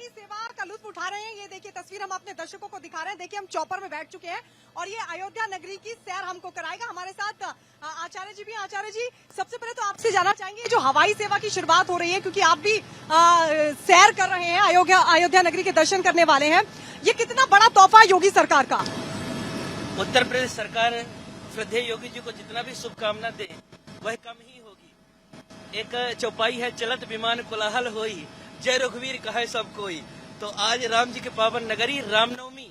सेवा का लुत्फ उठा रहे हैं। ये देखिए तस्वीर हम अपने दर्शकों को दिखा रहे हैं। देखिए हम चौपर में बैठ चुके हैं और ये अयोध्या नगरी की सैर हमको कराएगा। हमारे साथ आचार्य जी भी। आचार्य जी, सबसे पहले तो आपसे जानना चाहेंगे जो हवाई सेवा की शुरुआत हो रही है, क्योंकि आप भी सैर कर रहे हैं, अयोध्या नगरी के दर्शन करने वाले हैं, ये कितना बड़ा तोहफा है योगी सरकार का? उत्तर प्रदेश सरकार श्रद्धेय योगी जी को जितना भी शुभकामना दे वह कम ही होगी। एक चौपाई है, चलत विमान कोलाहल होई, जय रघुवीर कहे सब कोई। तो आज राम जी के पावन नगरी रामनवमी,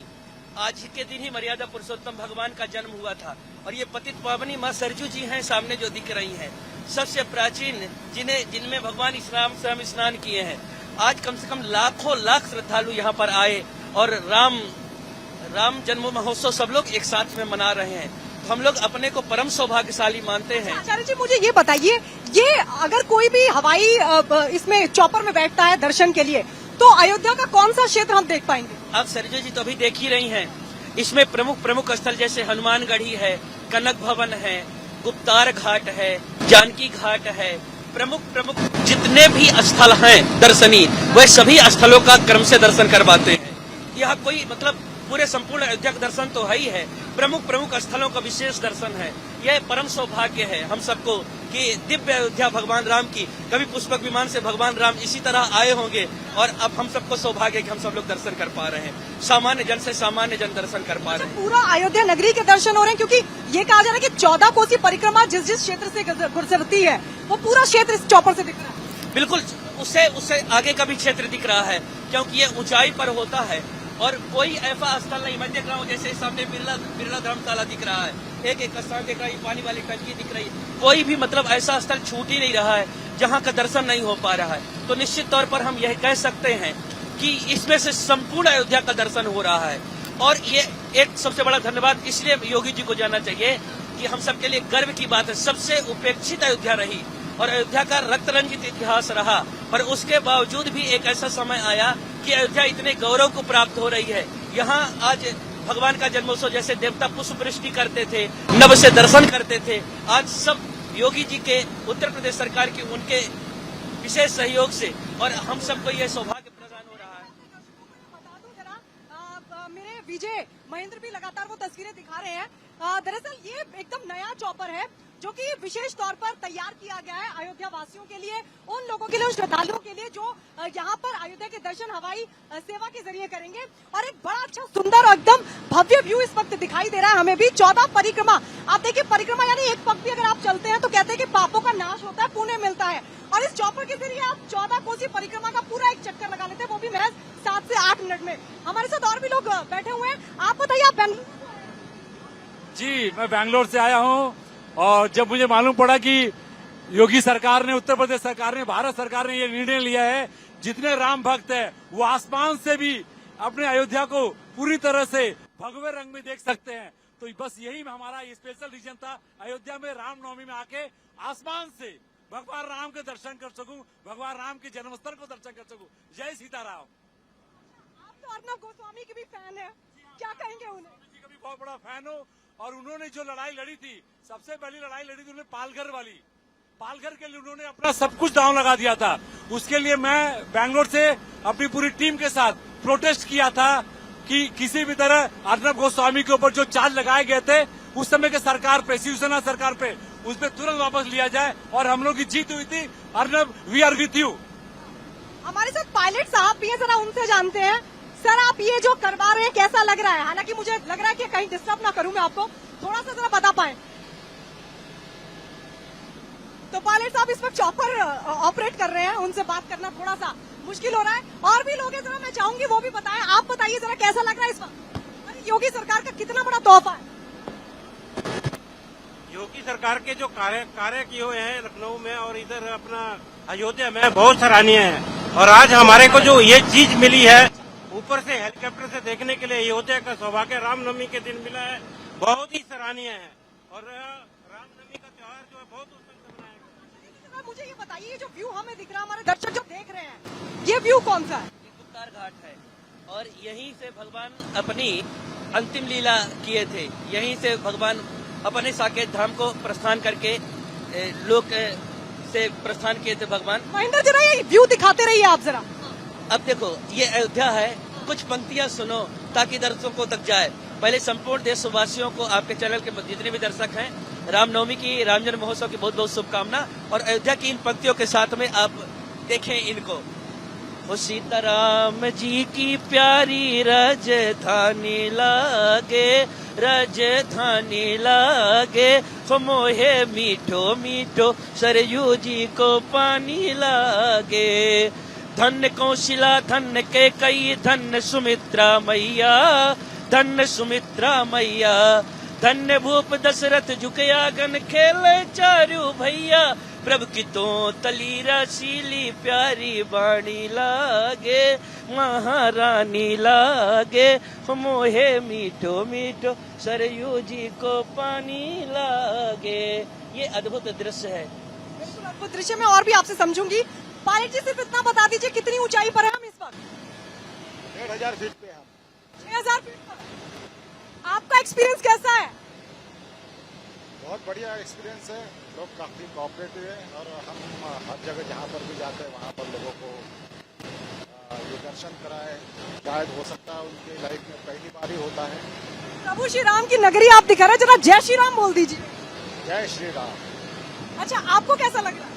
आज के दिन ही मर्यादा पुरुषोत्तम भगवान का जन्म हुआ था। और ये पतित पावनी माँ सरजू जी हैं सामने जो दिख रही हैं, सबसे प्राचीन, जिनमें भगवान इस्लाम स्वयं स्नान किए हैं। आज कम से कम लाखों लाख श्रद्धालु यहाँ पर आए और राम जन्म महोत्सव सब लोग एक साथ में मना रहे हैं। तो हम लोग अपने को परम सौभाग्यशाली मानते हैं। आचार्य जी, मुझे ये बताइए, ये अगर कोई भी हवाई इसमें चौपर में बैठता है दर्शन के लिए, तो अयोध्या का कौन सा क्षेत्र हम देख पाएंगे? अब सरजू जी तो अभी देख ही रही हैं, इसमें प्रमुख स्थल जैसे हनुमानगढ़ी है, कनक भवन है, गुप्तार घाट है, जानकी घाट है, प्रमुख जितने भी स्थल हैं दर्शनीय, वह सभी स्थलों का क्रम से दर्शन करवाते हैं। यह कोई मतलब पूरे संपूर्ण अयोध्या का दर्शन तो है ही है, प्रमुख स्थलों का विशेष दर्शन है। यह परम सौभाग्य है हम सबको कि दिव्य अयोध्या भगवान राम की, कभी पुष्पक विमान से भगवान राम इसी तरह आए होंगे और अब हम सबको सौभाग्य कि हम सब लोग दर्शन कर पा रहे हैं। सामान्य जन से सामान्य जन दर्शन कर पा रहे हैं। पूरा अयोध्या नगरी के दर्शन हो रहे हैं, क्योंकि ये कहा जा रहा है कि 14 कोसी परिक्रमा जिस क्षेत्र से गुजरती है वो पूरा क्षेत्र इस चौपर से दिख रहा है। बिल्कुल, उससे आगे का भी क्षेत्र दिख रहा है, क्योंकि ये ऊंचाई पर होता है और कोई ऐसा स्थल नहीं। मैं देख रहा हूँ जैसे सामने बिरला धर्मशाला दिख रहा है, एक स्थान दिख रहा है, पानी वाली टंकी दिख रही है। कोई भी मतलब ऐसा स्थल छूट ही नहीं रहा है जहाँ का दर्शन नहीं हो पा रहा है। तो निश्चित तौर पर हम यह कह सकते हैं कि इसमें से संपूर्ण अयोध्या का दर्शन हो रहा है। और ये एक सबसे बड़ा धन्यवाद इसलिए योगी जी को जाना चाहिए कि हम सबके लिए गर्व की बात है। सबसे उपेक्षित अयोध्या रही और अयोध्या का रक्त रंजित इतिहास रहा, पर उसके बावजूद भी एक ऐसा समय आया कि अयोध्या इतने गौरव को प्राप्त हो रही है। यहाँ आज भगवान का जन्मोत्सव जैसे देवता पुष्प वृष्टि करते थे, नभ से दर्शन करते थे, आज सब योगी जी के, उत्तर प्रदेश सरकार के, उनके विशेष सहयोग से और हम सबको यह सौभाग्य प्रदान हो रहा है। बता दूं जरा, मेरे विजय महेंद्र भी लगातार वो तस्वीरें दिखा रहे हैं। दरअसल ये एकदम नया चौपर है जो कि विशेष तौर पर तैयार किया गया है अयोध्या वासियों के लिए, उन लोगों के लिए, उन श्रद्धालुओं के लिए जो यहाँ पर अयोध्या के दर्शन हवाई सेवा के जरिए करेंगे। और एक बड़ा अच्छा सुंदर और एकदम भव्य व्यू इस वक्त दिखाई दे रहा है हमें भी। 14 परिक्रमा, आप देखिए परिक्रमा यानी एक पग भी अगर आप चलते हैं तो कहते हैं कि पापों का नाश होता है, पुण्य मिलता है। और इस चौपर के जरिए आप 14 कोसी परिक्रमा का पूरा एक चक्कर लगा लेते हैं, वो भी महज 7 से 8 मिनट में। हमारे साथ और भी लोग बैठे हुए हैं। आप बताइए, आप बेंगलुरु? जी, मैं बैंगलोर से आया हूँ और जब मुझे मालूम पड़ा कि योगी सरकार ने, उत्तर प्रदेश सरकार ने, भारत सरकार ने ये निर्णय लिया है, जितने राम भक्त है वो आसमान से भी अपने अयोध्या को पूरी तरह से भगवे रंग में देख सकते हैं। तो बस यही हमारा स्पेशल रीजन था, अयोध्या में रामनवमी में आके आसमान से भगवान राम के दर्शन कर सकूं, भगवान राम के जन्मस्थल को दर्शन कर सकूं। जय सीताराम। आप तो अर्नब गोस्वामी के भी फैन है, क्या कहेंगे उन्हें? जी का भी बहुत बड़ा फैन हो। और उन्होंने जो लड़ाई लड़ी थी, सबसे पहली लड़ाई लड़ी थी उन्होंने पालघर वाली, पालघर के लिए उन्होंने अपना सब कुछ दांव लगा दिया था। उसके लिए मैं बैंगलोर से अपनी पूरी टीम के साथ प्रोटेस्ट किया था कि किसी भी तरह अर्नब गोस्वामी के ऊपर जो चार्ज लगाए गए थे उस समय के सरकार पे, शिवसेना सरकार पे, उस पर तुरंत वापस लिया जाए और हम लोग की जीत हुई थी। Arnab, we are with you. हमारे साथ पायलट साहब भी हैं, जरा उनसे जानते हैं। सर, आप ये जो करवा रहे हैं कैसा लग रहा है? हालांकि मुझे लग रहा है कि कहीं डिस्टर्ब ना करूं मैं आपको, थोड़ा सा जरा बता पाए तो। पायलट साहब इस वक्त चॉपर ऑपरेट कर रहे हैं, उनसे बात करना थोड़ा सा मुश्किल हो रहा है। और भी लोग हैं, जरा मैं चाहूंगी वो भी बताएं। आप बताइए जरा कैसा लग रहा है इस वक्त? योगी सरकार का कितना बड़ा तोहफा है? योगी सरकार के जो कार्य किए हुए हैं लखनऊ में और इधर अपना अयोध्या में बहुत सराहनीय है। और आज हमारे को जो ये चीज मिली है ऊपर से हेलीकॉप्टर से देखने के लिए अयोध्या का सौभाग्य रामनवमी के दिन मिला है, बहुत ही सराहनीय है। और रामनवमी का त्योहार जो है बहुत उत्सव से मनाएगा। मुझे ये बताइए, ये जो व्यू हमें दिख रहा है, हमारे दर्शक जो देख रहे हैं, ये व्यू कौन सा है? गुप्तार घाट है और यहीं से भगवान अपनी अंतिम लीला किए थे। यहीं से भगवान अपने साकेत धाम को प्रस्थान करके लोक से प्रस्थान किए थे भगवान। महेंद्र जरा ये व्यू दिखाते रहिए आप जरा। अब देखो ये अयोध्या है, कुछ पंक्तियां सुनो ताकि दर्शकों तक जाए। पहले संपूर्ण देशवासियों को, आपके चैनल के जितने भी दर्शक हैं, रामनवमी की, रामजन्म महोत्सव की बहुत बहुत शुभकामना। और अयोध्या की इन पंक्तियों के साथ में आप देखें इनको। वो सीताराम जी की प्यारी राजधानी लागे, राजधानी लागे, हो मोहे मीठो मीठो सरयू जी को पानी लागे। धन्य कौशिला धन्य के कई धन्य सुमित्रा मैया, धन्य सुमित्रा मैया। धन्य भूप दशरथ झुकया गन खेले चारू भैया, प्रभु की तो तली रसीली प्यारी बाणी लागे, महारानी लागे, मोहे मीठो मीठो सरयू जी को पानी लागे। ये अद्भुत दृश्य है। बिल्कुल अद्भुत दृश्य। में और भी आपसे समझूंगी। पायलट जी सिर्फ इतना बता दीजिए, कितनी ऊंचाई पर है हम इस वक्त? 1500 फीट पे हम। 6000 फीट पर। आपका एक्सपीरियंस कैसा है? बहुत बढ़िया एक्सपीरियंस है, लोग काफी कोऑपरेटिव है और हम हर जगह जहाँ पर भी जाते हैं वहाँ पर लोगों को ये दर्शन कराए। शायद हो सकता है उनकी लाइफ में पहली बार ही होता है। प्रभु श्री राम की नगरी आप दिखा रहे हैं, जरा जय श्री राम बोल दीजिए। जय श्री राम। अच्छा, आपको कैसा लग रहा है?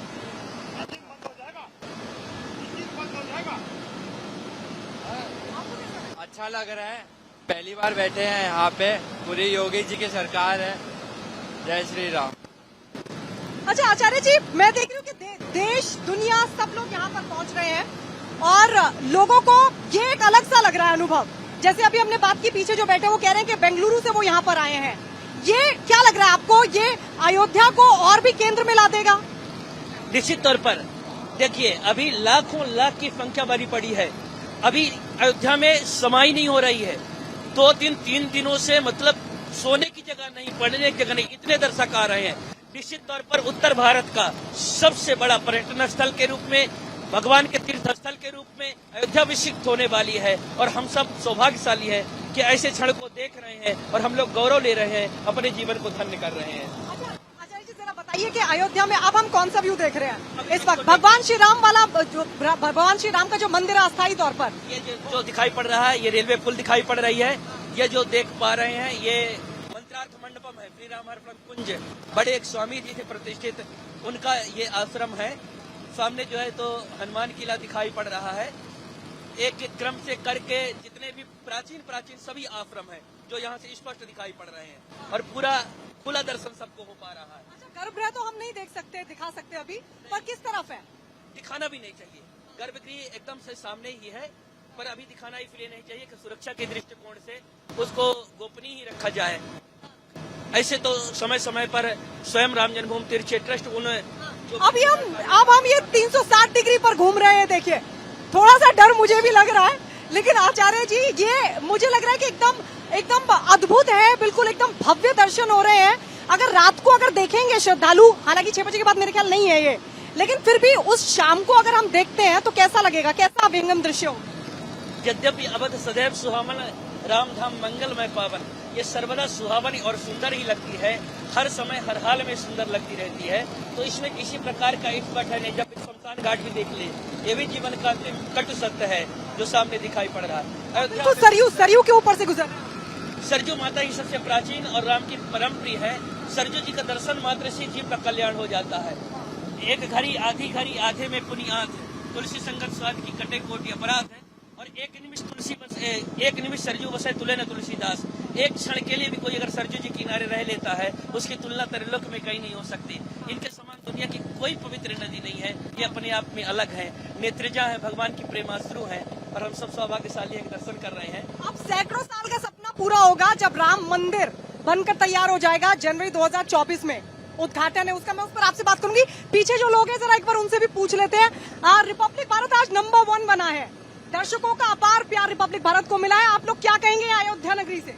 अच्छा लग रहा है, पहली बार बैठे हैं यहाँ पे, पूरी योगी जी की सरकार है। जय श्री राम। अच्छा आचार्य जी, मैं देख रही हूँ कि देश दुनिया सब लोग यहाँ पर पहुँच रहे हैं और लोगों को ये एक अलग सा लग रहा है अनुभव। जैसे अभी हमने बात की, पीछे जो बैठे वो कह रहे हैं कि बेंगलुरु से वो यहाँ पर आए हैं। ये क्या लग रहा है आपको, ये अयोध्या को और भी केंद्र में ला देगा? निश्चित तौर पर देखिए, अभी लाखों लाख की संख्या भरी पड़ी है। अभी अयोध्या में समाई नहीं हो रही है। 2-3 दिनों से मतलब सोने की जगह नहीं, पढ़ने की जगह नहीं, इतने दर्शक आ रहे हैं। निश्चित तौर पर उत्तर भारत का सबसे बड़ा पर्यटन स्थल के रूप में, भगवान के तीर्थ स्थल के रूप में अयोध्या विकसित होने वाली है। और हम सब सौभाग्यशाली हैं कि ऐसे क्षण को देख रहे हैं और हम लोग गौरव ले रहे हैं, अपने जीवन को धन्य कर रहे हैं। आचार्य जी जरा बताइए कि अयोध्या में अब हम कौन सा व्यू देख रहे हैं इस वक्त? भगवान श्री राम वाला, जो भगवान श्री राम का जो मंदिर है अस्थायी तौर पर, ये जो दिखाई पड़ रहा है, ये रेलवे पुल दिखाई पड़ रही है। ये जो देख पा रहे हैं, ये मंत्रार्थ मंडपम है, श्री राम कुंज। बड़े एक स्वामी जी थे प्रतिष्ठित, उनका ये आश्रम है। सामने जो है तो हनुमान किला दिखाई पड़ रहा है। एक एक क्रम से करके जितने भी प्राचीन सभी आश्रम हैं जो यहाँ से स्पष्ट दिखाई पड़ रहे हैं और पूरा खुला दर्शन सबको हो पा रहा है। अच्छा, गर्भगृह तो हम नहीं देख सकते, दिखा सकते अभी, पर किस तरफ है? दिखाना भी नहीं चाहिए। गर्भगृह एकदम से सामने ही है, पर अभी दिखाना इसलिए नहीं चाहिए कि सुरक्षा के दृष्टिकोण से उसको गोपनीय ही रखा जाए। ऐसे तो समय समय पर स्वयं राम जन्मभूमि तीर्थ क्षेत्र ट्रस्ट अभी हम ये 360 डिग्री पर घूम रहे हैं। देखिए, थोड़ा सा डर मुझे भी लग रहा है, लेकिन आचार्य जी ये मुझे लग रहा है कि एकदम अद्भुत है, बिल्कुल एकदम भव्य दर्शन हो रहे हैं। अगर रात को अगर देखेंगे श्रद्धालु, हालांकि 6 बजे के बाद मेरे ख्याल नहीं है ये, लेकिन फिर भी उस शाम को अगर हम देखते हैं तो कैसा लगेगा, कैसा विहंगम दृश्य हो? यद्यपि अवध सदैव सुहावन, राम धाम मंगलमय पावन, ये सर्वदा सुहावनी और सुंदर ही लगती है, हर समय हर हाल में सुंदर लगती रहती है। तो इसमें किसी प्रकार का इटपट है नहीं। जब शमशान घाट भी देख ले, ये भी जीवन का कटु सत्य है जो सामने दिखाई पड़ रहा है। तो सरयू के ऊपर से गुजर रहे हैं। सरयू माता ही सबसे प्राचीन और राम की परम प्रिय है। सरयू जी का दर्शन मात्र से जीव का कल्याण हो जाता है। एक घड़ी आधी घड़ी आधे में पुनियाद, तुलसी संगत स्वाद की कटे कोटि अपराध है। और एक निमिष सरयू बसे तुले न तुलसीदास। एक क्षण के लिए भी कोई अगर सरयू जी किनारे रह लेता है, उसकी तुलना त्रिलोक में कहीं नहीं हो सकती। इनके समान दुनिया की कोई पवित्र नदी नहीं है। ये अपने आप में अलग है, नेत्रजा है, भगवान की प्रेमाश्रु है और हम सब सौभाग्यशाली है, दर्शन कर रहे हैं। अब सैकड़ों साल का सपना पूरा होगा जब राम मंदिर बनकर तैयार हो जाएगा जनवरी 2024 में। उद्घाटन है उसका, मैं उस पर आपसे बात करूंगी। पीछे जो लोग हैं जरा एक बार उनसे भी पूछ लेते हैं। रिपब्लिक भारत आज नंबर 1 बना है, दर्शकों का अपार प्यार रिपब्लिक भारत को मिला है। आप लोग क्या कहेंगे अयोध्या नगरी से?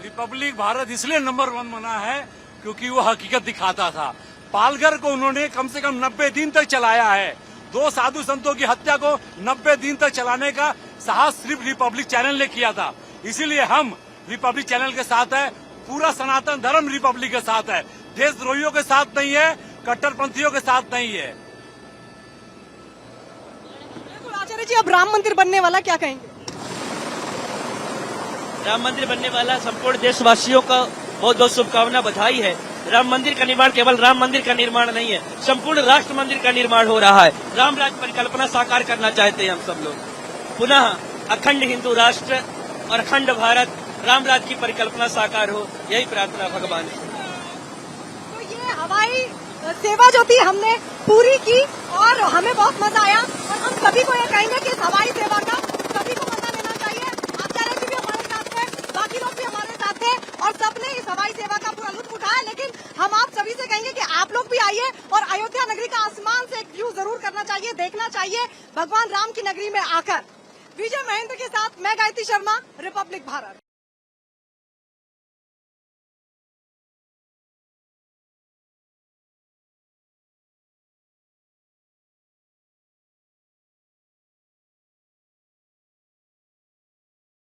रिपब्लिक भारत इसलिए नंबर 1 बना है क्योंकि वो हकीकत दिखाता था। पालघर को उन्होंने कम से कम 90 दिन तक चलाया है। 2 साधु संतों की हत्या को 90 दिन तक चलाने का साहस सिर्फ रिपब्लिक चैनल ने किया था। इसीलिए हम रिपब्लिक चैनल के साथ है, पूरा सनातन धर्म रिपब्लिक के साथ है, देशद्रोहियों के साथ नहीं है, कट्टरपंथियों के साथ नहीं है। बिल्कुल आचार्य जी, अब राम मंदिर बनने वाला, क्या कहेंगे? राम मंदिर बनने वाला संपूर्ण देशवासियों का बहुत बहुत शुभकामना, बधाई है। राम मंदिर का निर्माण केवल राम मंदिर का निर्माण नहीं है, संपूर्ण राष्ट्र मंदिर का निर्माण हो रहा है। राम राज्य परिकल्पना साकार करना चाहते हैं हम सब लोग। पुनः अखंड हिंदू राष्ट्र और अखंड भारत, राम राज्य की परिकल्पना साकार हो, यही प्रार्थना भगवान से। तो ये हवाई सेवा जो थी हमने पूरी की और हमें बहुत मजा आया, और हम सभी को ये कहेंगे कि इस हवाई सेवा का सभी को मजा लेना चाहिए। आचार्य जी भी हमारे साथ थे, बाकी लोग भी हमारे साथ थे और सबने इस हवाई सेवा का पूरा लुत्फ उठाया। लेकिन हम आप सभी से कहेंगे कि आप लोग भी आइए और अयोध्या नगरी का आसमान से एक व्यू जरूर करना चाहिए, देखना चाहिए भगवान राम की नगरी में आकर। विजय महेंद्र के साथ मैं गायत्री शर्मा, रिपब्लिक भारत।